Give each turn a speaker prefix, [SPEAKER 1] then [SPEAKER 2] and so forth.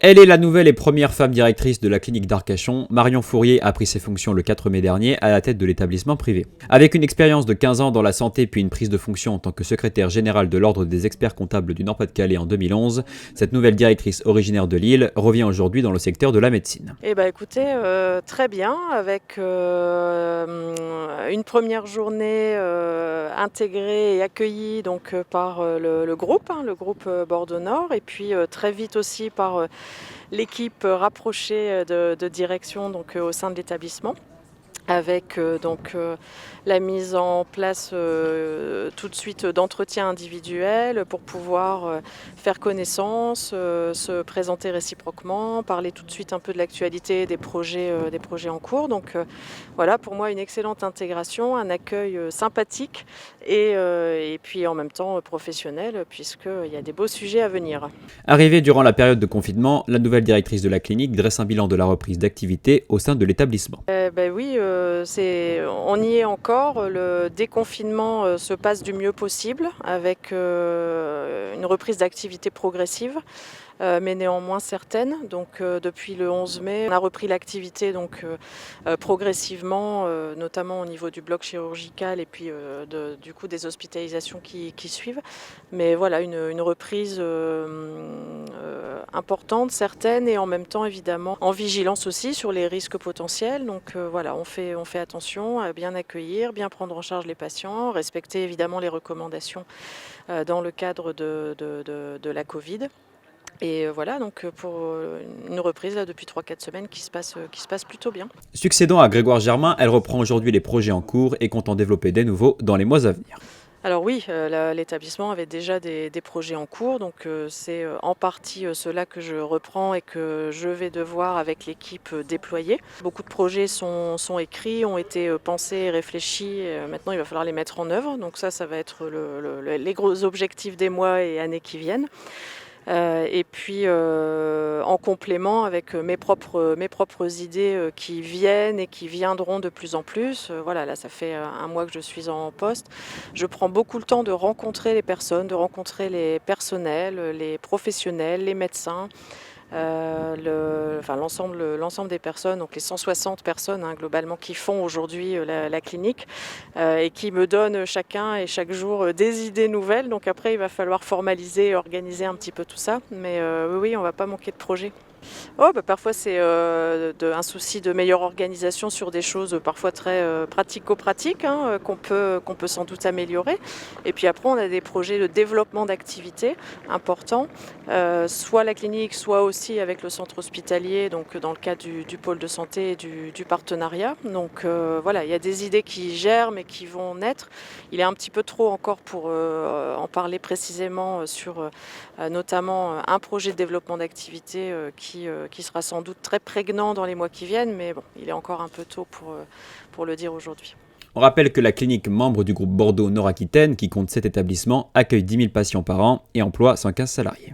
[SPEAKER 1] Elle est la nouvelle et première femme directrice de la clinique d'Arcachon. Marion Fourier a pris ses fonctions le 4 mai dernier à la tête de l'établissement privé. Avec une expérience de 15 ans dans la santé puis une prise de fonction en tant que secrétaire générale de l'Ordre des experts comptables du Nord-Pas-de-Calais en 2011, cette nouvelle directrice originaire de Lille revient aujourd'hui dans le secteur de la médecine.
[SPEAKER 2] Eh bien écoutez, très bien, avec une première journée intégrée et accueillie donc, par le groupe Bordeaux Nord, et puis très vite aussi par l'équipe rapprochée de direction donc, au sein de l'établissement, avec la mise en place tout de suite d'entretiens individuels pour pouvoir faire connaissance, se présenter réciproquement, parler tout de suite un peu de l'actualité des projets en cours. Donc voilà, pour moi, une excellente intégration, un accueil sympathique et puis en même temps professionnel, puisqu'il y a des beaux sujets à venir.
[SPEAKER 1] Arrivée durant la période de confinement, la nouvelle directrice de la clinique dresse un bilan de la reprise d'activité au sein de l'établissement.
[SPEAKER 2] Oui, on y est encore. Le déconfinement se passe du mieux possible avec une reprise d'activité progressive, mais néanmoins certaine. Donc depuis le 11 mai, on a repris l'activité progressivement, notamment au niveau du bloc chirurgical et puis du coup des hospitalisations qui suivent. Mais voilà, une reprise importante, certaine, et en même temps évidemment en vigilance aussi sur les risques potentiels. Donc voilà, on fait attention à bien accueillir, bien prendre en charge les patients, respecter évidemment les recommandations dans le cadre de la Covid. Et voilà, donc pour une reprise là, depuis 3-4 semaines qui se passe plutôt bien.
[SPEAKER 1] Succédant à Grégoire Germain, elle reprend aujourd'hui les projets en cours et compte en développer des nouveaux dans les mois à venir.
[SPEAKER 2] Alors oui, l'établissement avait déjà des projets en cours, donc c'est en partie cela que je reprends et que je vais devoir avec l'équipe déployer. Beaucoup de projets sont écrits, ont été pensés et réfléchis, maintenant il va falloir les mettre en œuvre, donc ça va être les gros objectifs des mois et années qui viennent. Et puis en complément avec mes propres idées qui viennent et qui viendront de plus en plus. Voilà, là ça fait un mois que je suis en poste. Je prends beaucoup le temps de rencontrer les personnes, de rencontrer les personnels, les professionnels, les médecins. L'ensemble des personnes, donc les 160 personnes globalement qui font aujourd'hui la clinique et qui me donnent chacun et chaque jour des idées nouvelles. Donc après il va falloir formaliser et organiser un petit peu tout ça, mais oui, on ne va pas manquer de projets. Parfois c'est un souci de meilleure organisation sur des choses parfois très pratico-pratiques qu'on peut sans doute améliorer. Et puis après on a des projets de développement d'activités importants, soit la clinique, soit aussi avec le centre hospitalier, donc dans le cadre du pôle de santé et du partenariat. Donc voilà, il y a des idées qui germent et qui vont naître. Il est un petit peu trop encore pour en parler précisément sur notamment un projet de développement d'activité qui sera sans doute très prégnant dans les mois qui viennent, mais bon, il est encore un peu tôt pour le dire aujourd'hui.
[SPEAKER 1] On rappelle que la clinique membre du groupe Bordeaux Nord-Aquitaine, qui compte 7 établissements, accueille 10 000 patients par an et emploie 115 salariés.